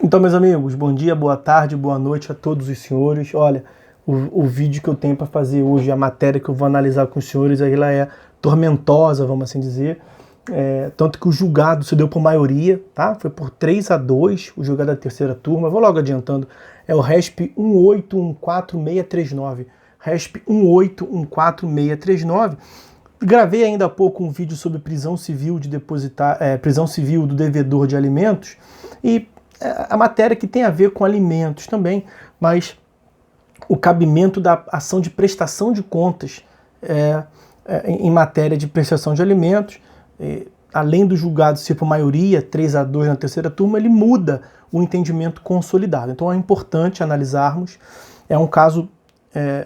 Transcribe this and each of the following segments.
Então, meus amigos, bom dia, boa tarde, boa noite a todos os senhores. Olha, o vídeo que eu tenho para fazer hoje, a matéria que eu vou analisar com os senhores, ela é tormentosa, vamos assim dizer. Tanto que o julgado se deu por maioria, tá? Foi por 3-2 o julgado da terceira turma. Vou logo adiantando, é o RESP 1814639. RESP 1814639. Gravei ainda há pouco um vídeo sobre prisão civil prisão civil do devedor de alimentos, e a matéria que tem a ver com alimentos também, mas o cabimento da ação de prestação de contas em matéria de prestação de alimentos, além do julgado ser por maioria, 3-2 na terceira turma, ele muda o entendimento consolidado. Então é importante analisarmos. É um caso,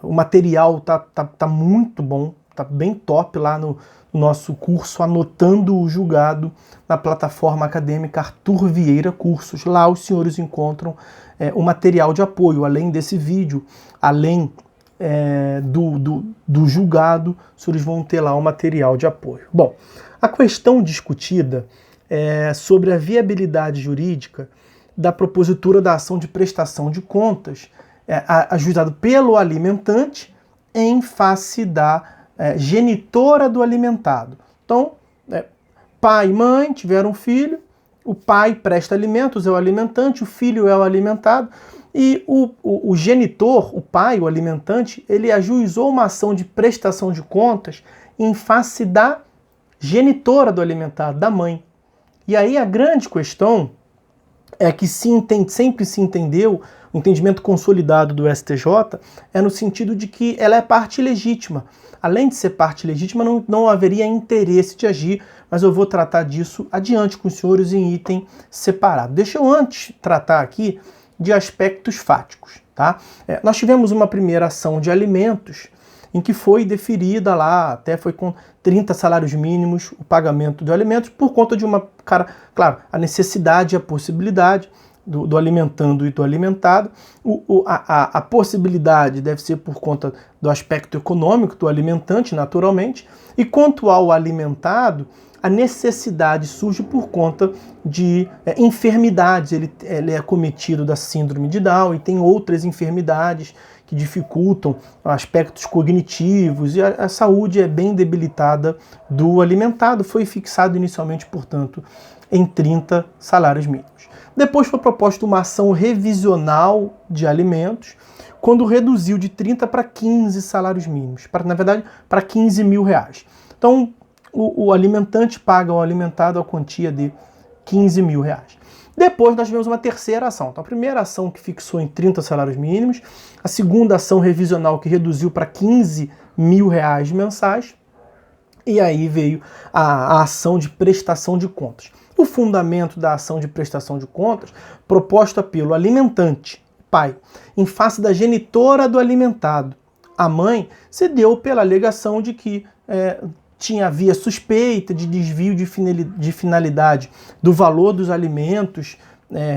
o material tá muito bom, tá bem top lá no nosso curso Anotando o Julgado, na plataforma acadêmica Arthur Vieira Cursos. Lá os senhores encontram o material de apoio. Além desse vídeo, além do julgado, os senhores vão ter lá o material de apoio. Bom, a questão discutida é sobre a viabilidade jurídica da propositura da ação de prestação de contas ajuizado pelo alimentante em face da genitora do alimentado. Então, pai e mãe tiveram um filho, o pai presta alimentos, é o alimentante, o filho é o alimentado, e o genitor, o pai, o alimentante, ele ajuizou uma ação de prestação de contas em face da genitora do alimentado, da mãe. E aí a grande questão é que sempre se entendeu, o entendimento consolidado do STJ é no sentido de que ela é parte legítima. Além de ser parte legítima, não haveria interesse de agir, mas eu vou tratar disso adiante com os senhores em item separado. Deixa eu antes tratar aqui de aspectos fáticos, tá? Nós tivemos uma primeira ação de alimentos em que foi deferida lá, até foi com 30 salários mínimos o pagamento de alimentos por conta de claro, a necessidade e a possibilidade do alimentando e do alimentado. A possibilidade deve ser por conta do aspecto econômico do alimentante, naturalmente, e quanto ao alimentado, a necessidade surge por conta de enfermidades. Ele é acometido da síndrome de Down e tem outras enfermidades que dificultam aspectos cognitivos, e a saúde é bem debilitada do alimentado. Foi fixado inicialmente, portanto, em 30 salários mínimos. Depois foi proposta uma ação revisional de alimentos, quando reduziu de 30 para 15 salários mínimos, na verdade, para 15 mil reais. Então, o alimentante paga ao alimentado a quantia de 15 mil reais. Depois nós tivemos uma terceira ação. Então, a primeira ação que fixou em 30 salários mínimos, a segunda ação revisional que reduziu para 15 mil reais mensais, e aí veio a ação de prestação de contas. O fundamento da ação de prestação de contas, proposta pelo alimentante, pai, em face da genitora do alimentado, a mãe, se deu pela alegação de que havia suspeita de desvio de finalidade do valor dos alimentos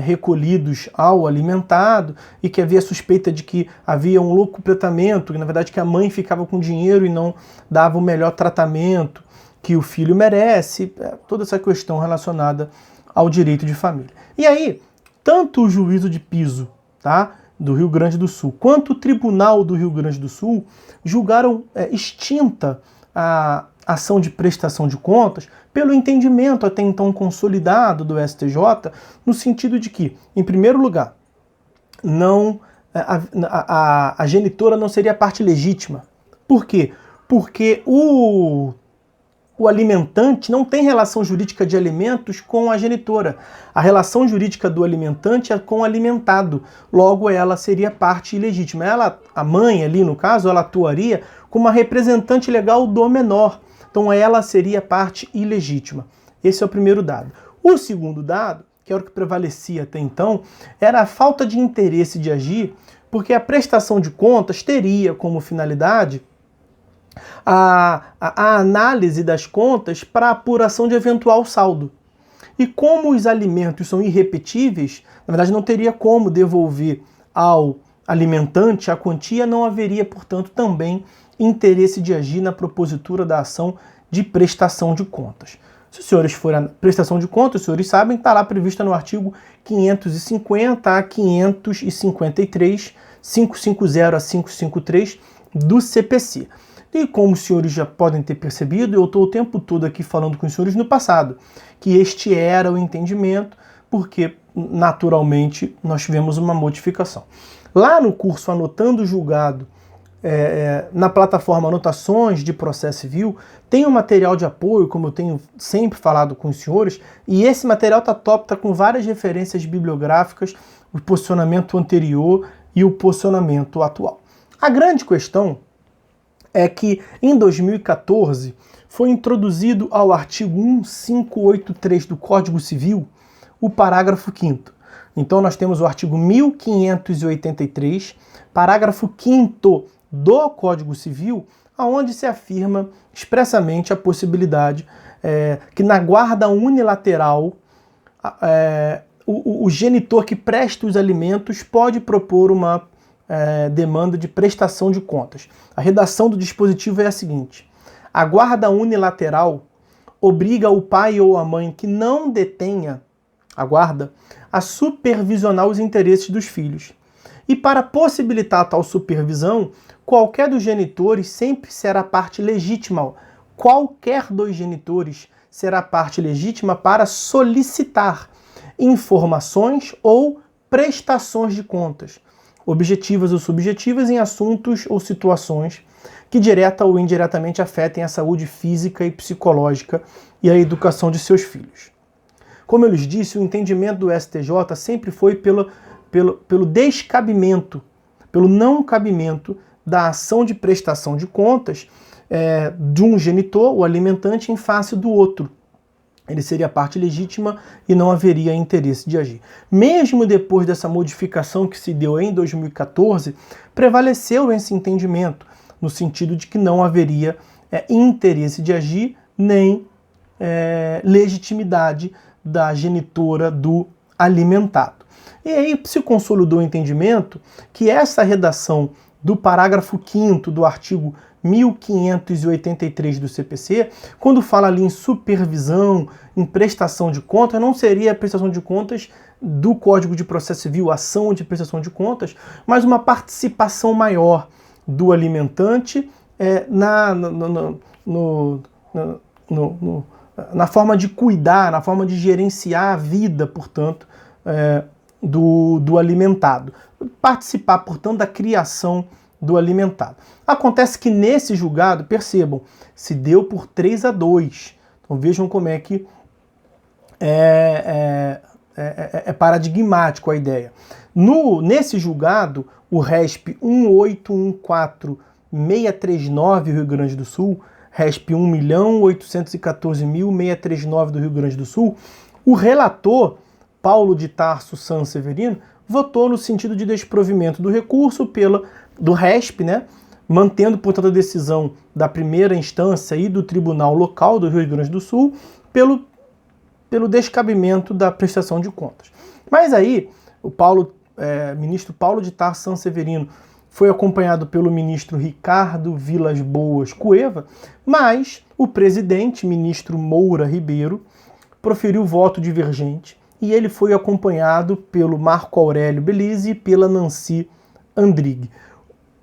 recolhidos ao alimentado, e que havia suspeita de que havia um locupletamento, que na verdade que a mãe ficava com dinheiro e não dava o melhor tratamento que o filho merece, toda essa questão relacionada ao direito de família. E aí, tanto o juízo de piso, tá, do Rio Grande do Sul, quanto o Tribunal do Rio Grande do Sul julgaram extinta a ação de prestação de contas pelo entendimento até então consolidado do STJ, no sentido de que, em primeiro lugar, a genitora não seria a parte legítima. Por quê? Porque o alimentante não tem relação jurídica de alimentos com a genitora. A relação jurídica do alimentante é com o alimentado. Logo, ela seria parte ilegítima. A mãe, ali no caso, ela atuaria como uma representante legal do menor. Então, ela seria parte ilegítima. Esse é o primeiro dado. O segundo dado, que era o que prevalecia até então, era a falta de interesse de agir, porque a prestação de contas teria como finalidade a análise das contas para apuração de eventual saldo. E como os alimentos são irrepetíveis, na verdade não teria como devolver ao alimentante a quantia, não haveria, portanto, também interesse de agir na propositura da ação de prestação de contas. Se os senhores forem a prestação de contas, os senhores sabem, está lá prevista no artigo 550 a 553, 550 a 553 do CPC. E como os senhores já podem ter percebido, eu estou o tempo todo aqui falando com os senhores no passado, que este era o entendimento, porque naturalmente nós tivemos uma modificação. Lá no curso Anotando o Julgado, na plataforma Anotações de Processo Civil, tem um material de apoio, como eu tenho sempre falado com os senhores, e esse material tá top, tá com várias referências bibliográficas, o posicionamento anterior e o posicionamento atual. A grande questão é que em 2014 foi introduzido ao artigo 1583 do Código Civil o parágrafo 5º. Então nós temos o artigo 1583, parágrafo 5º do Código Civil, onde se afirma expressamente a possibilidade que na guarda unilateral o genitor que presta os alimentos pode propor uma demanda de prestação de contas. A redação do dispositivo é a seguinte: a guarda unilateral obriga o pai ou a mãe que não detenha a guarda a supervisionar os interesses dos filhos. E para possibilitar tal supervisão, qualquer dos genitores sempre será parte legítima. Qualquer dos genitores será parte legítima para solicitar informações ou prestações de contas, objetivas ou subjetivas, em assuntos ou situações que direta ou indiretamente afetem a saúde física e psicológica e a educação de seus filhos. Como eu lhes disse, o entendimento do STJ sempre foi pelo descabimento, pelo não cabimento da ação de prestação de contas de um genitor, o alimentante, em face do outro. Ele seria a parte legítima e não haveria interesse de agir. Mesmo depois dessa modificação que se deu em 2014, prevaleceu esse entendimento, no sentido de que não haveria interesse de agir, nem legitimidade da genitora do alimentado. E aí se consolidou o entendimento que essa redação do parágrafo 5º do artigo 1583 do CPC, quando fala ali em supervisão, em prestação de contas, não seria a prestação de contas do Código de Processo Civil, ação de prestação de contas, mas uma participação maior do alimentante na forma de cuidar, na forma de gerenciar a vida, portanto, do alimentado. Participar, portanto, da criação do alimentado. Acontece que nesse julgado, percebam, se deu por 3-2. Então vejam como é que é paradigmático a ideia. Nesse julgado, o RESP 1814639 Rio Grande do Sul, RESP 1.814.639 do Rio Grande do Sul, o relator, Paulo de Tarso Sanseverino, votou no sentido de desprovimento do recurso do RESP, né, mantendo, portanto, a decisão da primeira instância e do Tribunal Local do Rio Grande do Sul pelo descabimento da prestação de contas. Mas aí, o ministro Paulo de Tarso Sanseverino foi acompanhado pelo ministro Ricardo Vilas Boas Cueva, mas o presidente, ministro Moura Ribeiro, proferiu voto divergente e ele foi acompanhado pelo Marco Aurélio Belize e pela Nancy Andrighi.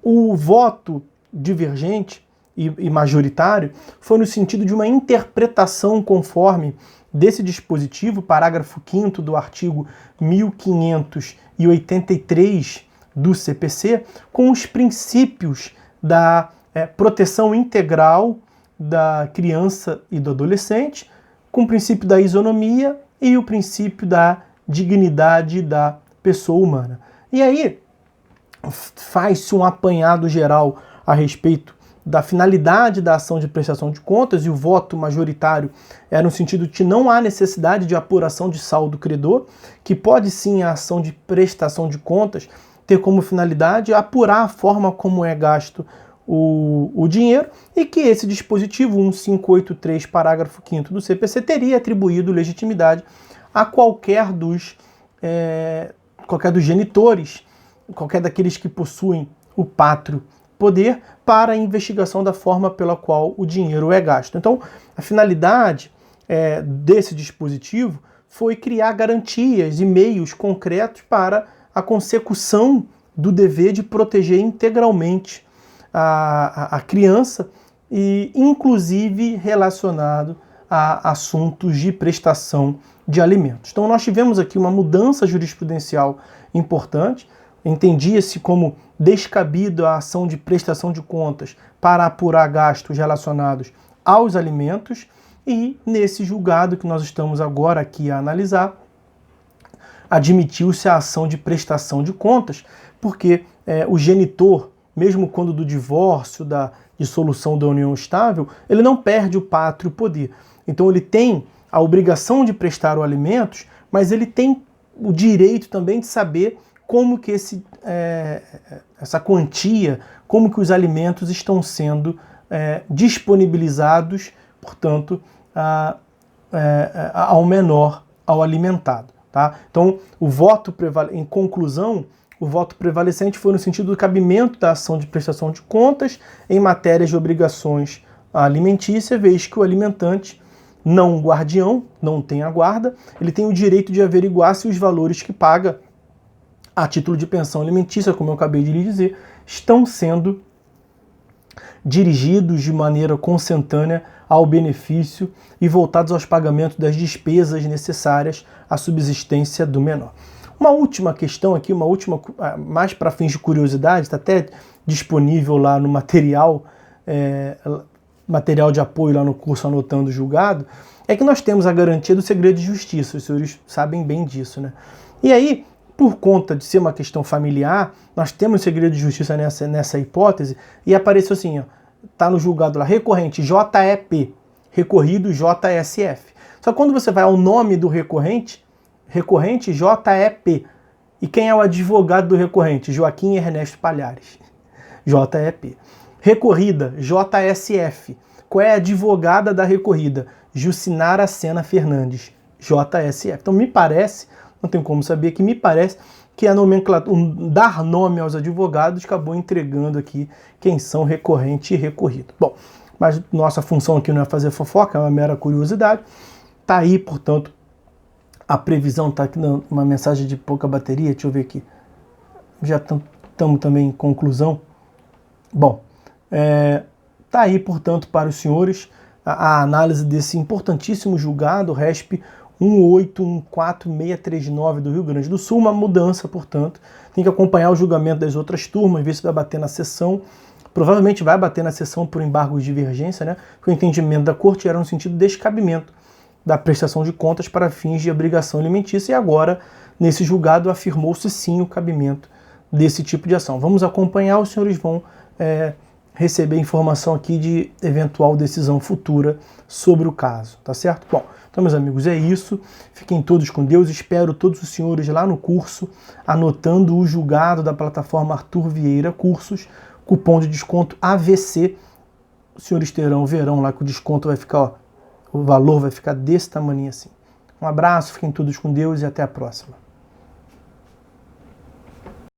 O voto divergente e majoritário foi no sentido de uma interpretação conforme desse dispositivo, parágrafo 5º do artigo 1583 do CPC, com os princípios da proteção integral da criança e do adolescente, com o princípio da isonomia e o princípio da dignidade da pessoa humana. E aí faz-se um apanhado geral a respeito da finalidade da ação de prestação de contas, e o voto majoritário é no sentido de que não há necessidade de apuração de saldo credor, que pode sim a ação de prestação de contas ter como finalidade apurar a forma como é gasto o dinheiro, e que esse dispositivo 1583, parágrafo 5º do CPC, teria atribuído legitimidade a qualquer dos genitores, qualquer daqueles que possuem o pátrio poder, para a investigação da forma pela qual o dinheiro é gasto. Então, a finalidade desse dispositivo foi criar garantias e meios concretos para a consecução do dever de proteger integralmente a criança, e inclusive relacionado a assuntos de prestação de alimentos. Então nós tivemos aqui uma mudança jurisprudencial importante. Entendia-se como descabido a ação de prestação de contas para apurar gastos relacionados aos alimentos, e nesse julgado que nós estamos agora aqui a analisar, admitiu-se a ação de prestação de contas, porque o genitor, mesmo quando do divórcio, da dissolução da união estável, ele não perde o pátrio poder. Então ele tem a obrigação de prestar os alimentos, mas ele tem o direito também de saber como que essa quantia, como que os alimentos estão sendo disponibilizados, portanto, ao menor, ao alimentado. Tá? Então, em conclusão, o voto prevalecente foi no sentido do cabimento da ação de prestação de contas em matérias de obrigações alimentícias, vez que o alimentante, não guardião, não tem a guarda, ele tem o direito de averiguar se os valores que paga a título de pensão alimentícia, como eu acabei de lhe dizer, estão sendo dirigidos de maneira consentânea ao benefício e voltados aos pagamentos das despesas necessárias à subsistência do menor. Uma última questão aqui, mais para fins de curiosidade, está até disponível lá no material de apoio lá no curso Anotando o Julgado, é que nós temos a garantia do segredo de justiça, os senhores sabem bem disso, né? E aí, por conta de ser uma questão familiar, nós temos segredo de justiça nessa hipótese, e apareceu assim, está no julgado lá, recorrente JEP, recorrido JSF. Só que quando você vai ao nome do recorrente JEP. E quem é o advogado do recorrente? Joaquim Ernesto Palhares. JEP. Recorrida, JSF. Qual é a advogada da recorrida? Jucinara Sena Fernandes. JSF. Então me parece, não tenho como saber, que me parece que a nomenclatura, dar nome aos advogados, acabou entregando aqui quem são recorrente e recorrido. Bom, mas nossa função aqui não é fazer fofoca, é uma mera curiosidade. Tá aí, portanto, a previsão, está aqui uma mensagem de pouca bateria, deixa eu ver aqui. Já estamos também em conclusão. Bom, tá aí, portanto, para os senhores a análise desse importantíssimo julgado, RESP 1814639 do Rio Grande do Sul, uma mudança, portanto. Tem que acompanhar o julgamento das outras turmas, ver se vai bater na sessão. Provavelmente vai bater na sessão por embargo de divergência, né? Porque o entendimento da corte era no sentido de descabimento da prestação de contas para fins de obrigação alimentícia, e agora, nesse julgado, afirmou-se sim o cabimento desse tipo de ação. Vamos acompanhar, os senhores vão receber informação aqui de eventual decisão futura sobre o caso, tá certo? Bom, então, meus amigos, é isso. Fiquem todos com Deus. Espero todos os senhores lá no curso, anotando o julgado da plataforma Arthur Vieira Cursos, cupom de desconto AVC. Os senhores verão lá que o desconto vai ficar, o valor vai ficar desse tamanho assim. Um abraço, fiquem todos com Deus e até a próxima.